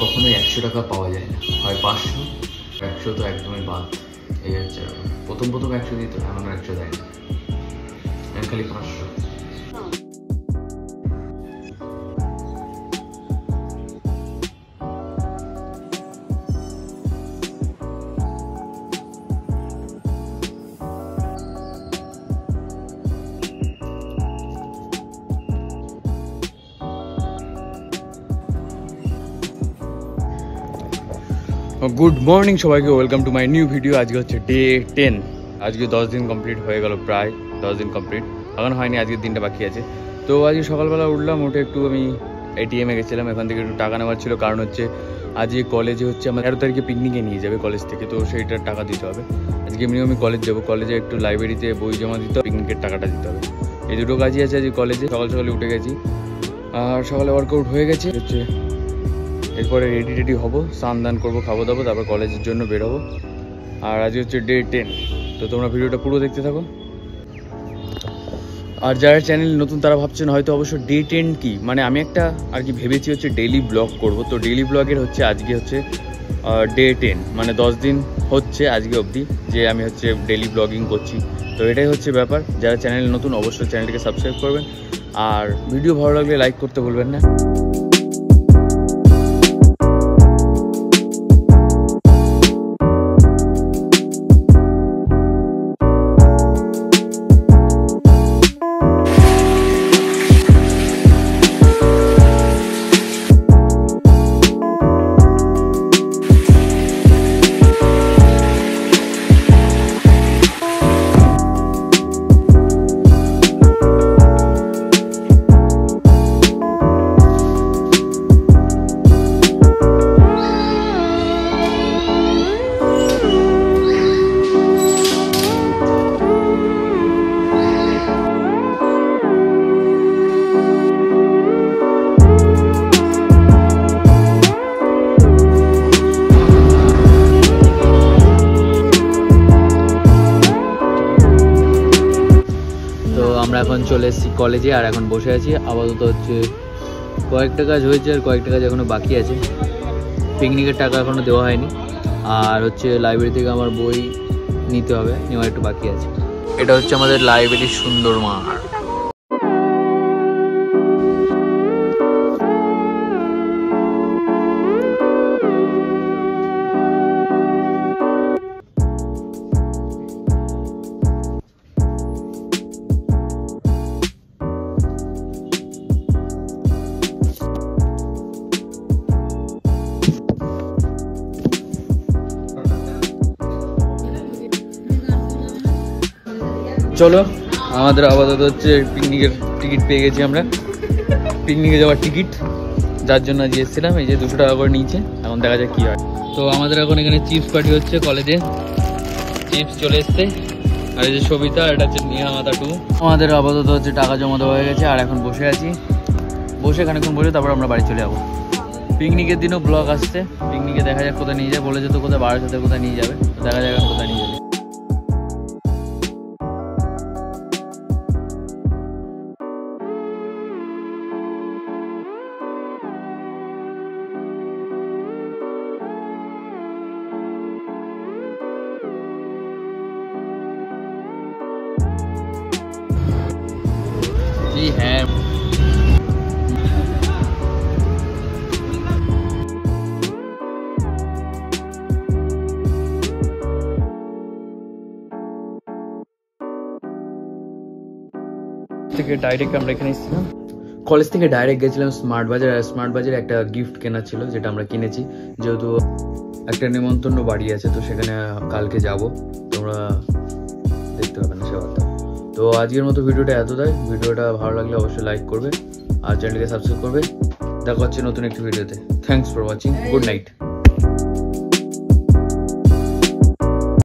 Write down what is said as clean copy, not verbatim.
কখনোই 100 টাকা পাওয়া যায় না, হয় 500, 100 তো একদমই বাদ। এই হচ্ছে প্রথম 100 দিত, এখন 100 দেয় না, খালি 500। গুড মর্নিং সবাইকে, welcome to my new video. আজকে হচ্ছে ডে 10। আজকে 10 দিন কমপ্লিট হয়ে গেল, প্রায় 10 দিন কমপ্লিট, এখন হয়নি, আজকের দিনটা বাকি আছে। তো আজকে সকালবেলা উঠলাম, উঠে একটু আমি ATM-এ গেছিলাম, এখান থেকে একটু টাকা নেওয়ার ছিল, কারণ হচ্ছে আজকে কলেজে হচ্ছে আমার 13 তারিখে পিকনিকে নিয়ে যাবে কলেজ থেকে, তো সেইটার টাকা দিতে হবে। আজকে এমনিও আমি কলেজ যাবো, কলেজে একটু লাইব্রেরিতে বই জমা দিতে হবে, পিকনিকের টাকাটা দিতে হবে, এই দুটো কাজই আছে আজকে কলেজে। সকাল সকালে উঠে গেছি, আর সকালে ওয়ার্কআউট হয়ে গেছে হচ্ছে, এরপরে রেডি হবো, স্নান দান করবো, খাবো দাবো, তারপর কলেজের জন্য বেরোবো। আর আজ হচ্ছে ডে 10, তো তোমরা ভিডিওটা পুরো দেখতে থাকো। আর যারা চ্যানেল নতুন তারা ভাবছেন হয়তো অবশ্য ডে 10 কি, মানে আমি একটা আর কি ভেবেছি হচ্ছে ডেইলি ব্লগ করব। তো ডেইলি ব্লগের হচ্ছে আজকে হচ্ছে ডে 10, মানে 10 দিন হচ্ছে আজকে অবধি যে আমি হচ্ছে ডেইলি ব্লগিং করছি। তো এটাই হচ্ছে ব্যাপার। যারা চ্যানেল নতুন অবশ্যই চ্যানেলটিকে সাবস্ক্রাইব করবেন, আর ভিডিও ভালো লাগলে লাইক করতে ভুলবেন না। আমরা এখন চলে এসেছি কলেজে, আর এখন বসে আছি। আপাতত হচ্ছে কয়েকটা কাজ হয়েছে আর কয়েকটা কাজ এখনও বাকি আছে। পিকনিকের টাকা এখনও দেওয়া হয়নি, আর হচ্ছে লাইব্রেরি থেকে আমার বই নিতে হবে, নেওয়া একটু বাকি আছে। এটা হচ্ছে আমাদের লাইব্রেরির সুন্দর মাঠ। চলো, আমাদের আপাতত হচ্ছে পিকনিকের টিকিট পেয়ে গেছি আমরা, পিকনিকে যাওয়ার টিকিট, যার জন্য আজ এসেছিলাম। এই যে 200 টাকা করে নিয়েছে, এখন দেখা যাক কী হয়। তো আমাদের এখন এখানে চিপস পার্টি হচ্ছে কলেজে, চিপস চলে এসছে। আর এই যে সবিতা, এটা হচ্ছে নিহা মাতা 2। আমাদের আপাতত হচ্ছে টাকা জমা দেওয়া হয়ে গেছে, আর এখন বসে আছি, বসে খানিকক্ষণ বসে তারপর আমরা বাড়ি চলে যাবো। পিকনিকের দিনও ব্লগ আসছে, পিকনিকে দেখা যাক কোথায় নিয়ে যায়, বলে যেত কোথায় বারাসাতে কোথায় নিয়ে যাবে, দেখা যাক এখন কোথায় নিয়ে যাবে। হ্যাঁ, থেকে ডাইরেক্ট আমরা এখানে এসেছিলাম, কলেজ থেকে ডাইরেক্ট গেছিলাম স্মার্ট বাজার। আর স্মার্ট বাজারে একটা গিফট কেনা ছিল, যেটা আমরা কিনেছি, যেহেতু একটা নিমন্ত্রণ বাড়ি আছে, তো সেখানে কালকে যাব, তোমরা দেখতে পাবে না সে কথা। তো আজকের মতো ভিডিওটা এতটাই। ভিডিওটা ভালো লাগলে অবশ্যই লাইক করবে, আর চ্যানেলকে সাবস্ক্রাইব করবে। দেখা হচ্ছে নতুন একটি ভিডিওতে। Thanks for watching, good night.